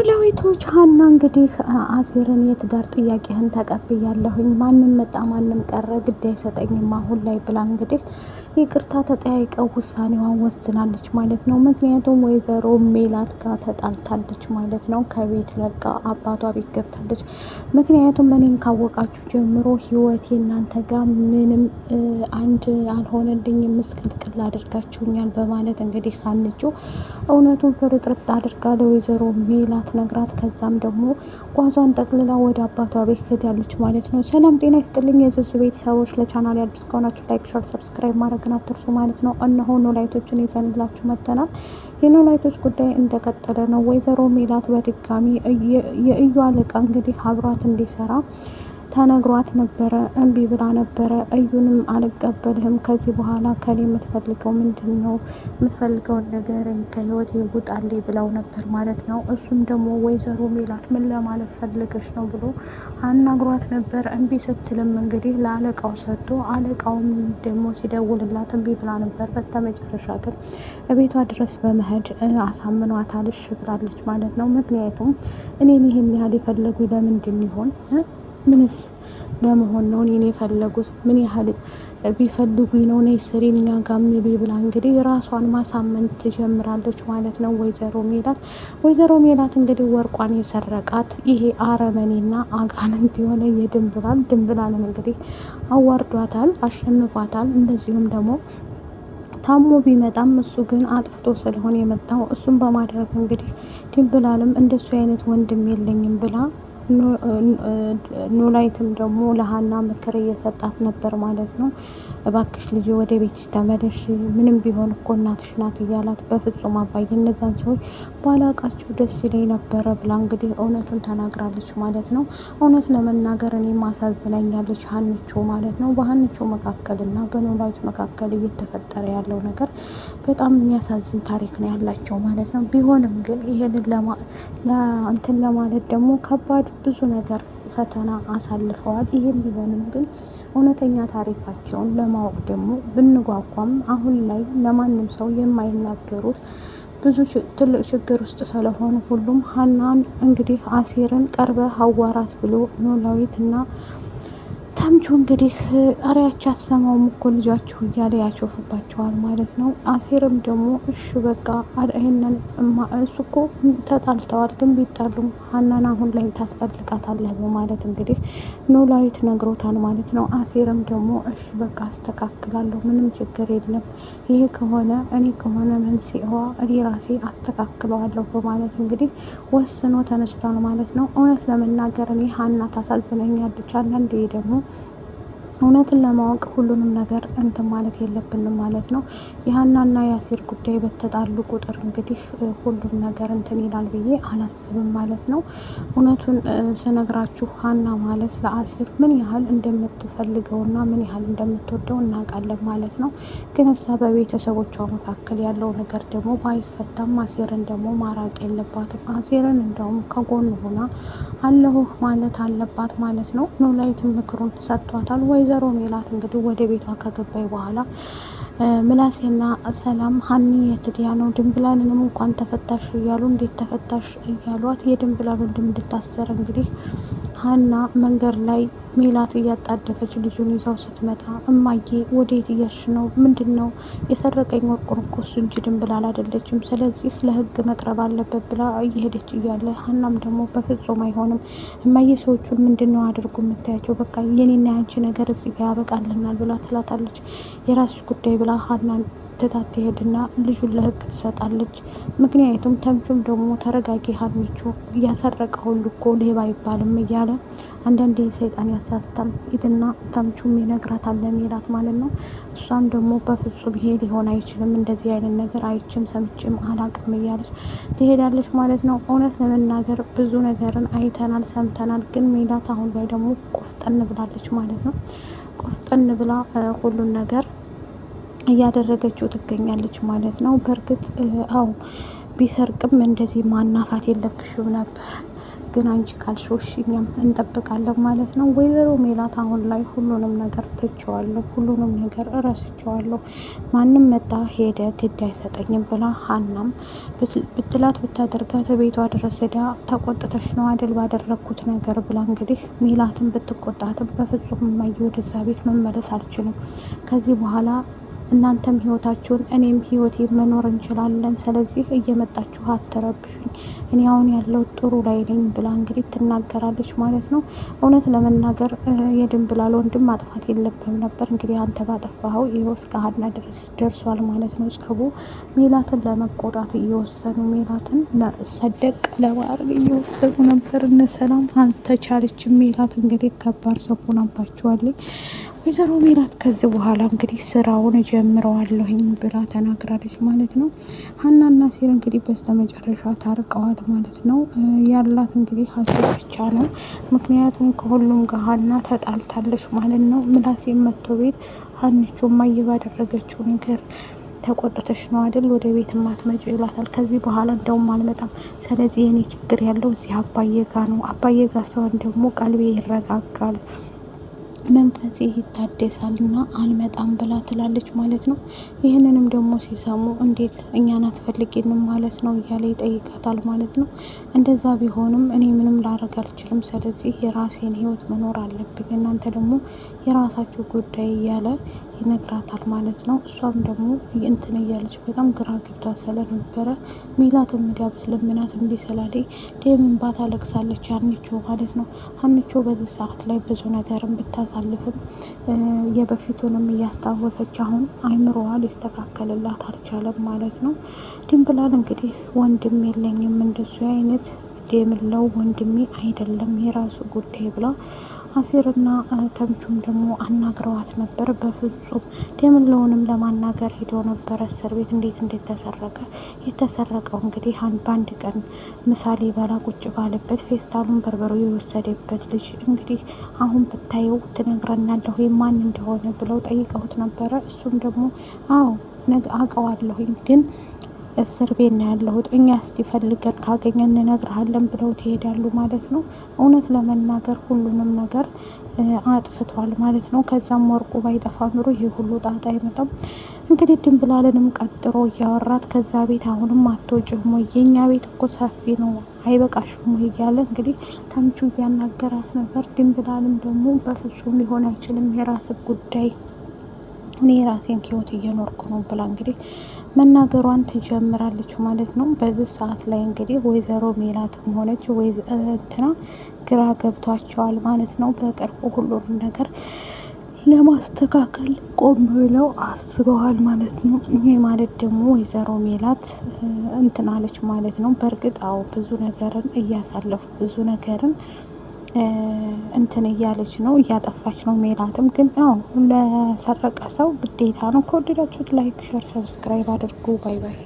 ኖላዊቶች ሀና እንግዲህ አሲርን የትዳር ጥያቄህን ተቀብያለሁኝ፣ ማንም መጣ ማንም ቀረ ግድ አይሰጠኝም አሁን ላይ ብላ እንግዲህ ይቅርታ ተጠያይቀው ውሳኔዋን ወስናለች ማለት ነው። ምክንያቱም ወይዘሮ ሜላት ጋር ተጣልታለች ማለት ነው። ከቤት ለቃ አባቷ ቤት ገብታለች። ምክንያቱም እኔን ካወቃችሁ ጀምሮ ህይወቴ እናንተ ጋር ምንም አንድ አልሆነልኝም፣ ምስቅልቅል አድርጋችሁኛል በማለት እንግዲህ ሀንቾ እውነቱን ፍርጥርጥ አድርጋ ለወይዘሮ ሜላት ነግራት፣ ከዛም ደግሞ ጓዟን ጠቅልላ ወደ አባቷ ቤት ሄዳለች ማለት ነው። ሰላም ጤና ይስጥልኝ የዙዙ ቤተሰቦች፣ ለቻናል አዲስ ከሆናችሁ ላይክ፣ ሸር፣ ሰብስክራይብ ማድረግ አትርሱ ማለት ነው። እነሆ ኖላዊቶችን ይዘንላችሁ መጥተናል። የኖላዊቶች ጉዳይ እንደቀጠለ ነው። ወይዘሮ ሜላት በድጋሚ የእዩ አለቃ እንግዲህ አብሯት እንዲሰራ ተነግሯት ነበረ። እምቢ ብላ ነበረ። እዩንም አልቀበልህም፣ ከዚህ በኋላ ከኔ የምትፈልገው ምንድን ነው? የምትፈልገውን ነገር ከህይወቴ ውጣልኝ ብለው ነበር ማለት ነው። እሱም ደግሞ ወይዘሮ ሜላት ምን ለማለት ፈልገሽ ነው ብሎ አናግሯት ነበር። እምቢ ስትልም እንግዲህ ለአለቃው ሰጥቶ አለቃውም ደግሞ ሲደውልላት እምቢ ብላ ነበር። በስተመጨረሻ ግን ቤቷ ድረስ በመሄድ አሳምኗታል። እሺ ብላለች ማለት ነው። ምክንያቱም እኔን ይህን ያህል የፈለጉ ለምንድን ይሆን? ምንስ ለመሆን ነው እኔን የፈለጉት? ምን ያህል ቢፈልጉኝ ነው ነይ ስሪ እኛ ጋር ሚቢ ብላ እንግዲህ ራሷን ማሳመን ትጀምራለች ማለት ነው። ወይዘሮ ሜላት እንግዲህ ወርቋን የሰረቃት ይሄ አረመኔና አጋንንት የሆነ ድንብላልን እንግዲህ አዋርዷታል፣ አሸንፏታል። እንደዚሁም ደግሞ ታሞ ቢመጣም እሱ ግን አጥፍቶ ስለሆነ የመጣው እሱም በማድረግ እንግዲህ ድንብላልም እንደሱ አይነት ወንድም የለኝም ብላ ኖላዊትም ደግሞ ለሀና ምክር እየሰጣት ነበር ማለት ነው። እባክሽ ልጅ ወደ ቤትሽ ተመለሽ፣ ምንም ቢሆን እኮ እናትሽ ናት እያላት፣ በፍጹም አባዬ እነዛን ሰዎች ባላቃቸው ደስ ይለኝ ነበረ ብላ እንግዲህ እውነቱን ተናግራለች ማለት ነው። እውነት ለመናገር እኔ ማሳዝናኛለች ሀንቾ ማለት ነው። በሀንቾ መካከል እና በኖላዊት መካከል እየተፈጠረ ያለው ነገር በጣም የሚያሳዝን ታሪክ ነው ያላቸው ማለት ነው። ቢሆንም ግን ይሄንን እንትን ለማለት ደግሞ ከባድ ብዙ ነገር ፈተና አሳልፈዋል። ይሄም ቢሆንም ግን እውነተኛ ታሪካቸውን ለማወቅ ደግሞ ብንጓጓም አሁን ላይ ለማንም ሰው የማይናገሩት ብዙ ትልቅ ችግር ውስጥ ስለሆኑ ሁሉም ሀናን እንግዲህ አሲርን ቀርበ አዋራት ብሎ ኖላዊት እና ተምቹ እንግዲህ አሪያች አሰማውም እኮ ልጃችሁ እያለ ያሾፍባቸዋል ማለት ነው። አሲርም ደግሞ እሺ በቃ ይሄንን እሱ እኮ ተጣልተዋል፣ ግን ቢጣሉም ሀናን አሁን ላይ ታስፈልጋታለህ በማለት እንግዲህ ኖላዊት ነግሮታል ማለት ነው። አሲርም ደግሞ እሺ በቃ አስተካክላለሁ፣ ምንም ችግር የለም፣ ይሄ ከሆነ እኔ ከሆነ መንስኤዋ እኔ ራሴ አስተካክለዋለሁ በማለት እንግዲህ ወስኖ ተነስቷል ማለት ነው። እውነት ለመናገር እኔ ሀና ታሳዝነኛለች። አንዳንዴ ደግሞ እውነትን ለማወቅ ሁሉንም ነገር እንትን ማለት የለብንም ማለት ነው። የሀናና የአሲር ጉዳይ በተጣሉ ቁጥር እንግዲህ ሁሉም ነገር እንትን ይላል ብዬ አላስብም ማለት ነው። እውነቱን ስነግራችሁ ሀና ማለት ለአሲር ምን ያህል እንደምትፈልገውና ምን ያህል እንደምትወደው እናውቃለን ማለት ነው። ግን እዛ በቤተሰቦቿ መካከል ያለው ነገር ደግሞ ባይፈታም አሲርን ደግሞ ማራቅ የለባትም። አሲርን እንደውም ከጎን ሆና አለሁ ማለት አለባት ማለት ነው። ኖላዊትም ምክሩን ሰጥቷታል። ወይዘሮ ሜላት እንግዲህ ወደ ቤቷ ከገባይ በኋላ ምላሴና ሰላም ሀኒ የትዲያ ነው ድንብላልንም እንኳን ተፈታሽ እያሉ እንዴት ተፈታሽ እያሏት የድንብላል ወንድም እንድታሰር እንግዲህ ሀና መንገድ ላይ ሜላት እያጣደፈች ልጁን ይዛው ስትመጣ እማዬ ወዴት እየሽ ነው? ምንድን ነው? የሰረቀኝ ወርቁን እኮ እሱ እንጂ ድንብላል አይደለችም፣ ስለዚህ ለህግ መቅረብ አለበት ብላ እየሄደች እያለ ሀናም ደግሞ በፍጹም አይሆንም እማዬ፣ ሰዎቹን ምንድን ነው አድርጉ የምታያቸው? በቃ የኔና ያንቺ ነገር እዚህ ጋር ያበቃልናል ብላ ትላታለች። የራስሽ ጉዳይ ብላ ሀናን ትታት ትሄድና ልጁን ለህግ ትሰጣለች። ምክንያቱም ተምቹም ደግሞ ተረጋጊ ሀኒቾ፣ እያሰረቀ ሁሉ እኮ ሌባ አይባልም እያለ አንዳንዴ ሰይጣን ያሳስታል ሂድና ተምቹም ይነግራታል ለሜላት ማለት ነው። እሷም ደግሞ በፍጹም ይሄ ሊሆን አይችልም፣ እንደዚህ አይነት ነገር አይችም ሰምችም አላቅም እያለች ትሄዳለች ማለት ነው። እውነት ለመናገር ብዙ ነገርን አይተናል ሰምተናል፣ ግን ሜላት አሁን ላይ ደግሞ ቆፍጠን ብላለች ማለት ነው። ቆፍጠን ብላ ሁሉን ነገር እያደረገችው ትገኛለች ማለት ነው። በእርግጥ አው ቢሰርቅም እንደዚህ ማናፋት የለብሽም ነበር። ግን አንቺ ካልሽው እሺ እኛም እንጠብቃለን ማለት ነው። ወይዘሮ ሜላት አሁን ላይ ሁሉንም ነገር ትቼዋለሁ፣ ሁሉንም ነገር እረስቸዋለሁ፣ ማንም መጣ ሄደ ግድ አይሰጠኝም ብላ ሀናም ብትላት ብታደርጋት ቤቷ ድረስ ሄዳ ተቆጥተሽ ነው አይደል ባደረግኩት ነገር ብላ እንግዲህ ሜላትን ብትቆጣትም በፍጹም እማዬ ወደዛ ቤት መመለስ አልችልም ከዚህ በኋላ እናንተም ህይወታችሁን እኔም ህይወቴ መኖር እንችላለን። ስለዚህ እየመጣችሁ አትረብሹኝ፣ እኔ አሁን ያለው ጥሩ ላይ ነኝ ብላ እንግዲህ ትናገራለች ማለት ነው። እውነት ለመናገር የድንብላል ወንድም ማጥፋት የለብህም ነበር። እንግዲህ አንተ ባጠፋኸው ይኸው እስከ ሀና ድረስ ደርሷል ማለት ነው። ጸቡ ሜላትን ለመቆጣት እየወሰኑ ሜላትን ሰደቅ ለማድረግ እየወሰኑ ነበር። እነ ሰላም አልተቻለችም። ሜላት እንግዲህ ከባድ ሰው ሆናባቸዋለች። ወይዘሮ ሜላት ከዚህ በኋላ እንግዲህ ስራውን ጀምረዋለሁኝ ብላ ተናግራለች ማለት ነው። ሀናና ሲር እንግዲህ በስተመጨረሻ ታርቀዋል ማለት ነው። ያላት እንግዲህ ሀሳብ ብቻ ነው። ምክንያቱም ከሁሉም ጋር ሀና ተጣልታለች ማለት ነው። ምላሴ መጥቶ ቤት ሀኒቾ እማዬ ባደረገችው ነገር ተቆጥተሽ ነው አይደል ወደ ቤት ማትመጪው ይላታል። ከዚህ በኋላ እንደውም አልመጣም። ስለዚህ የኔ ችግር ያለው እዚህ አባዬ ጋ ነው። አባዬ ጋ ሰውን ደግሞ ቀልቤ ይረጋጋል፣ መንፈሴ ይታደሳል እና አልመጣም ብላ ትላለች ማለት ነው። ይህንንም ደግሞ ሲሰሙ እንዴት እኛን አትፈልጊንም ማለት ነው እያለ ይጠይቃታል ማለት ነው። እንደዛ ቢሆንም እኔ ምንም ላረግ አልችልም፣ ስለዚህ የራሴን ህይወት መኖር አለብኝ፣ እናንተ ደግሞ የራሳችሁ ጉዳይ እያለ ይነግራታል ማለት ነው። እሷም ደግሞ እንትን እያለች በጣም ግራ ገብቷት ስለነበረ ሜላትን ሚዲያ ብትለምናት እምቢ ስላለኝ ደም እንባ ታለቅሳለች ሀኒቾ ማለት ነው። ሀኒቾ በዚህ ሰዓት ላይ ብዙ ነገርን ብታሳልፍም የበፊቱንም እያስታወሰች አሁን አይምሮዋ ሊስተካከልላት አልቻለም ማለት ነው። ድንብላል እንግዲህ ወንድም የለኝም እንደሱ አይነት የምለው ወንድሜ አይደለም የራሱ ጉዳይ ብላ አሲርና ተምቹም ደግሞ አናግረዋት ነበር። በፍጹም ደምለውንም ለማናገር ሄዶ ነበረ እስር ቤት እንዴት ተሰረቀ። የተሰረቀው እንግዲህ በአንድ ቀን ምሳሌ በላ ቁጭ ባለበት ፌስታሉን በርበሮ የወሰደበት ልጅ እንግዲህ አሁን ብታየው ትነግረናለሁ ማን እንደሆነ ብለው ጠይቀውት ነበረ። እሱም ደግሞ አዎ አውቀዋለሁኝ ግን እስር ቤት ነው ያለሁት፣ እኛ እስቲ ፈልገን ካገኘን እንነግርሃለን ብለው ትሄዳሉ ማለት ነው። እውነት ለመናገር ሁሉንም ነገር አጥፍቷል ማለት ነው። ከዛም ወርቁ ባይጠፋ ኑሮ ይሄ ሁሉ ጣጣ አይመጣም። እንግዲህ ድንብላለንም ቀጥሮ እያወራት ከዛ ቤት አሁንም አትወጪም ወይ? የኛ ቤት እኮ ሰፊ ነው አይበቃሽም ወይ? እያለ እንግዲህ ተምቹ እያናገራት ነበር። ድንብላልም ደግሞ በፍጹም ሊሆን አይችልም፣ የራስ ጉዳይ፣ እኔ የራሴን ህይወት እየኖርኩ ነው ብላ እንግዲህ መናገሯን ትጀምራለች ማለት ነው። በዚህ ሰዓት ላይ እንግዲህ ወይዘሮ ሜላትም ሆነች እንትና ግራ ገብቷቸዋል ማለት ነው። በቅርቡ ሁሉንም ነገር ለማስተካከል ቆም ብለው አስበዋል ማለት ነው። ይሄ ማለት ደግሞ ወይዘሮ ሜላት እንትናለች ማለት ነው። በእርግጥ አዎ ብዙ ነገርን እያሳለፉ ብዙ ነገርን እንትን እያለች ነው፣ እያጠፋች ነው። ሜላትም ግን ያው ለሰረቀ ሰው ግዴታ ነው። ከወደዳችሁት ላይክ፣ ሸር፣ ሰብስክራይብ አድርጉ። ባይ ባይ።